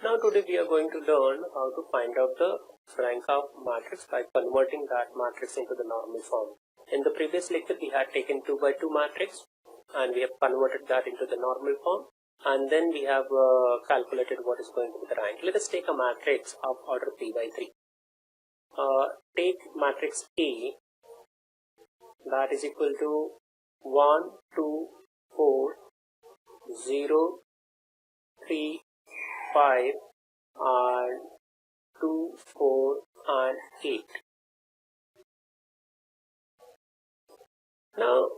Now today we are going to learn how to find out the rank of matrix by converting that matrix into the normal form. In the previous lecture we had taken 2 by 2 matrix and we have converted that into the normal form, and then we have calculated what is going to be the rank. Let us take a matrix of order 3 by 3. Take matrix A, that is equal to 1, 2, 4, 0, 3, 5 and 2, 4 and 8. Now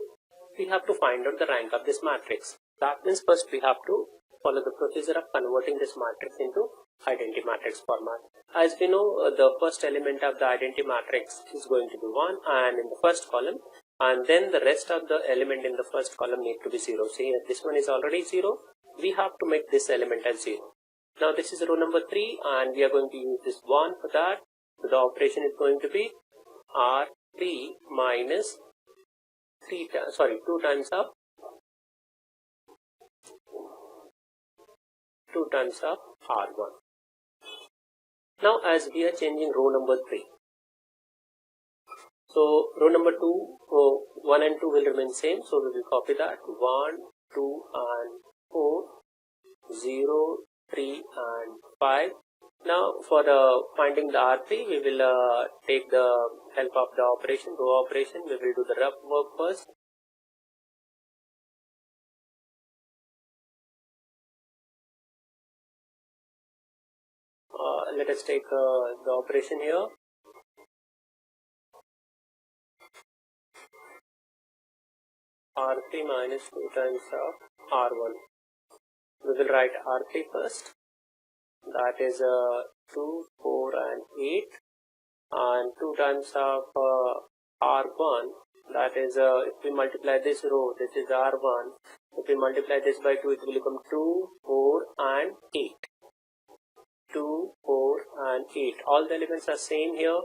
we have to find out the rank of this matrix. That means first we have to follow the procedure of converting this matrix into identity matrix format. As we know, the first element of the identity matrix is going to be 1 and in the first column, and then the rest of the element in the first column need to be 0. See, this one is already 0. We have to make this element as 0. Now this is row number 3 and we are going to use this 1 for that. So the operation is going to be R3 minus 2 times of R1. Now as we are changing row number 3, so row number 2, 1 and 2 will remain same, so we will copy that 1, 2 and 4, 0, 3 and 5. Now for the finding the R3, we will take the help of the operation, row operation. We will do the rough work first. Let us take the operation here. R3 minus 2 times of R1. We will write R3 first. That is 2, 4 and 8, and 2 times of R1, that is if we multiply this row, this is R1, if we multiply this by 2, it will become 2, 4 and 8. 2, 4 and 8. All the elements are same here,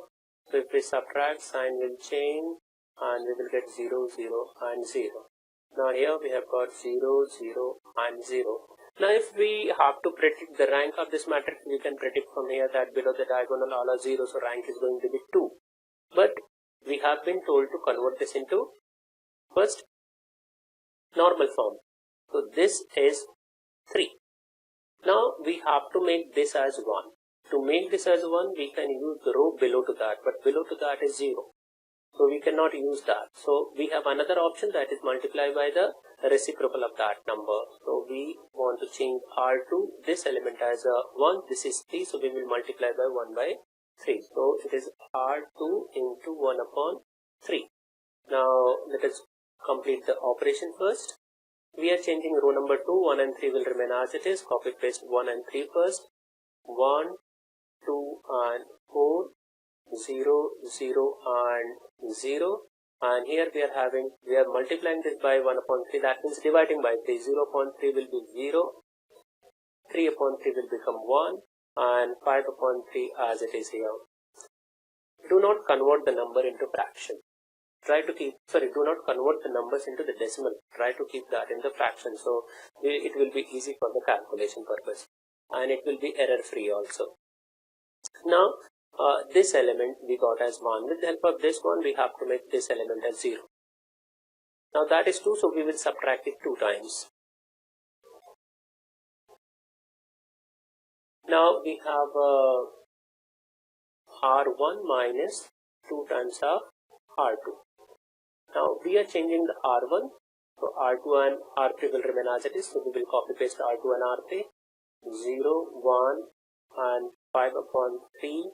so if we subtract, sign will change and we will get 0, 0 and 0. Now here we have got 0, 0 and 0. Now if we have to predict the rank of this matrix, we can predict from here that below the diagonal all are 0, so rank is going to be 2. But we have been told to convert this into first normal form. So this is 3. Now we have to make this as 1. To make this as 1, we can use the row below to that, but below to that is 0. So we cannot use that. So we have another option, that is multiply by the reciprocal of that number. So we want to change R2, this element as 1, this is 3, so we will multiply by 1 by 3. So it is R2 into 1 upon 3. Now let us complete the operation first. We are changing row number 2, 1 and 3 will remain as it is. Copy paste 1 and 3 first. 1, 2 and 4, 0, 0 and 0, and here we are multiplying this by 1 upon 3, that means dividing by 3. 0 upon 3 will be 0, 3 upon 3 will become 1 and 5 upon 3 as it is here. Do not convert the number into fraction. Do not convert the numbers into the decimal. Try to keep that in the fraction, so it will be easy for the calculation purpose and it will be error free also. Now this element we got as 1. With the help of this one, we have to make this element as 0. Now that is 2, so we will subtract it 2 times. Now we have R1 minus 2 times of R2. Now we are changing the R1, so R2 and R3 will remain as it is, so we will copy paste R2 and R3. 0, 1 and 5 upon 3,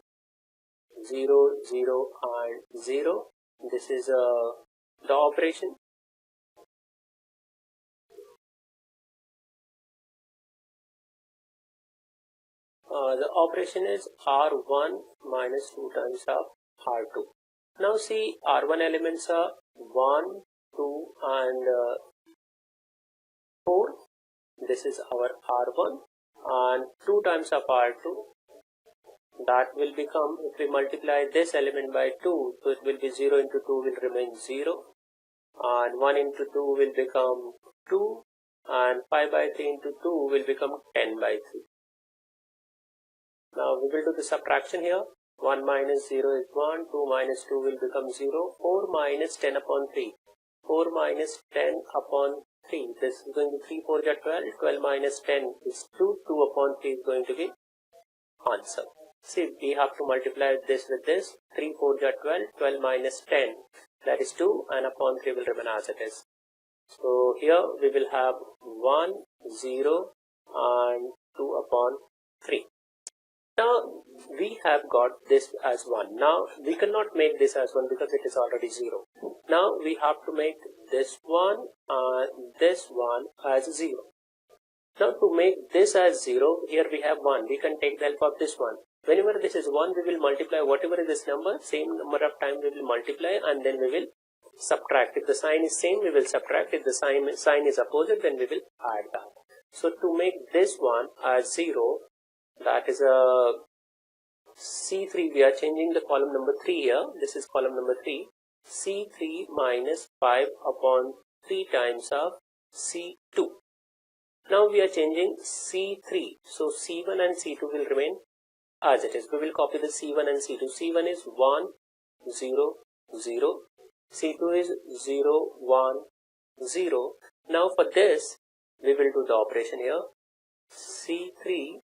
0, 0 and 0. This is the operation. The operation is R1 minus 2 times of R2. Now see, R1 elements are 1, 2 and 4. This is our R1, and 2 times of R2. That will become, if we multiply this element by 2, so it will be 0 into 2 will remain 0, and 1 into 2 will become 2, and 5 by 3 into 2 will become 10 by 3. Now we will do the subtraction here. 1 minus 0 is 1, 2 minus 2 will become 0, 4 minus 10 upon 3. 4 minus 10 upon 3, this is going to be 3 4 are 12, 12 minus 10 is 2, 2 upon 3 is going to be answer. See, we have to multiply this with this, 3 4 are 12, 12 minus 10, that is 2, and upon 3 will remain as it is. So here we will have 1, 0 and 2 upon 3. Now we have got this as 1. Now we cannot make this as 1 because it is already 0. Now we have to make this one and this one as 0. Now to make this as 0, here we have 1. We can take the help of this one. Whenever this is 1, we will multiply whatever is this number, same number of times we will multiply, and then we will subtract. If the sign is same, we will subtract. If the sign is opposite, then we will add that. So to make this one as 0, that is a C3, we are changing the column number 3 here. This is column number 3. C3 minus 5 upon 3 times of C2. Now we are changing C3. So C1 and C2 will remain as it is. We will copy the C1 and C2. C1 is 1, 0, 0. C2 is 0, 1, 0. Now for this, we will do the operation here. C3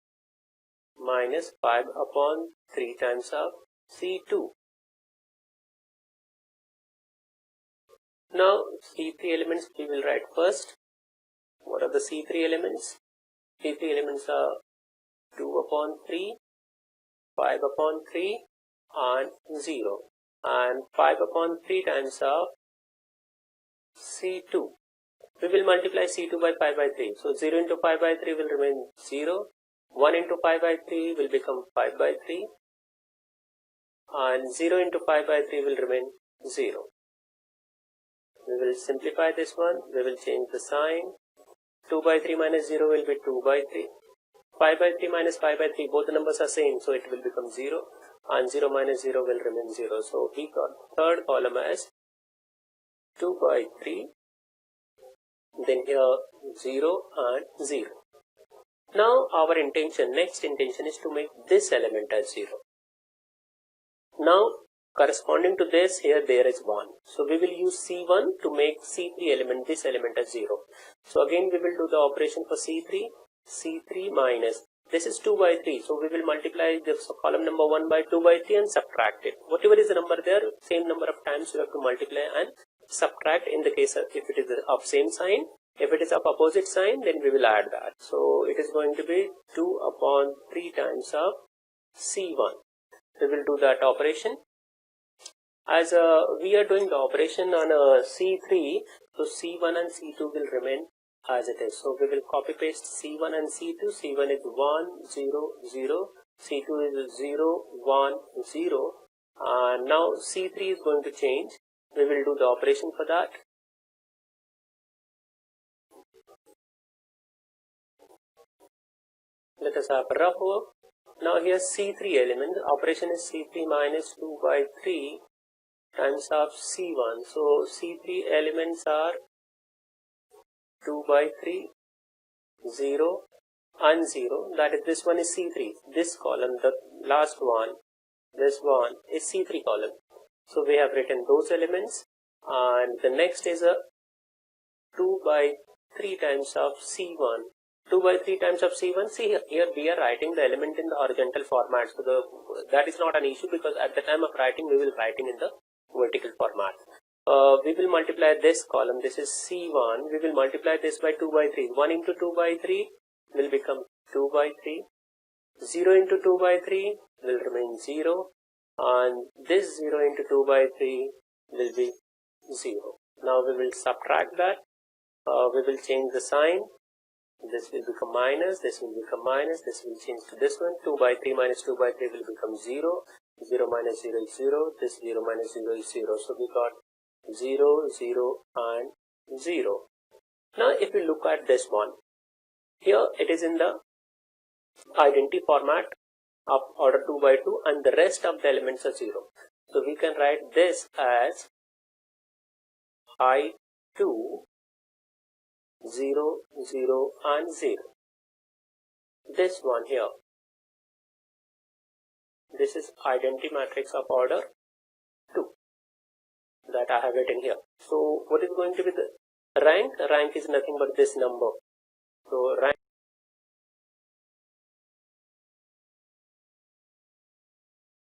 minus 5 upon 3 times of C2. Now C3 elements we will write first. What are the C3 elements? C3 elements are 2 upon 3, 5 upon 3 and 0. And 5 upon 3 times of C2. We will multiply C2 by 5 by 3. So 0 into 5 by 3 will remain 0. 1 into 5 by 3 will become 5 by 3. And 0 into 5 by 3 will remain 0. We will simplify this one. We will change the sign. 2 by 3 minus 0 will be 2 by 3. 5 by 3 minus 5 by 3, both the numbers are same, so it will become 0. And 0 minus 0 will remain 0. So we got third column as 2 by 3. Then here 0 and 0. Now our next intention is to make this element as 0. Now corresponding to this, here there is 1. So we will use C1 to make C3 element, this element as 0. So again we will do the operation for C3. C3 minus, this is 2 by 3. So we will multiply this column number 1 by 2 by 3 and subtract it. Whatever is the number there, same number of times you have to multiply and subtract in the case of if it is of same sign. If it is of opposite sign, then we will add that. So it is going to be 2 upon 3 times of C1. We will do that operation. As we are doing the operation on C3, so C1 and C2 will remain as it is. So we will copy paste C1 and C2. C1 is 1, 0, 0. C2 is 0, 1, 0. And now C3 is going to change. We will do the operation for that. Let us have a rough work. Now here C3 element, operation is C3 minus 2 by 3 times of C1. So C3 elements are 2 by 3, 0 and 0. That is, this one is C3. This column, the last one, this one is C3 column. So we have written those elements, and the next is a 2 by 3 times of C1. 2 by 3 times of C1. See here we are writing the element in the horizontal format. So that is not an issue, because at the time of writing we will writing in the vertical format. We will multiply this column. This is C1. We will multiply this by 2 by 3. 1 into 2 by 3 will become 2 by 3. 0 into 2 by 3 will remain 0. And this 0 into 2 by 3 will be 0. Now we will subtract that. We will change the sign. This will become minus, this will become minus, this will change to this one. 2 by 3 minus 2 by 3 will become 0. 0 minus 0 is 0. This 0 minus 0 is 0. So we got 0, 0 and 0. Now if we look at this one, here it is in the identity format of order 2 by 2, and the rest of the elements are 0. So we can write this as I2, 0, 0 and 0. This one here, this is identity matrix of order 2 that I have written here. So what is going to be the rank? Rank is nothing but this number. So rank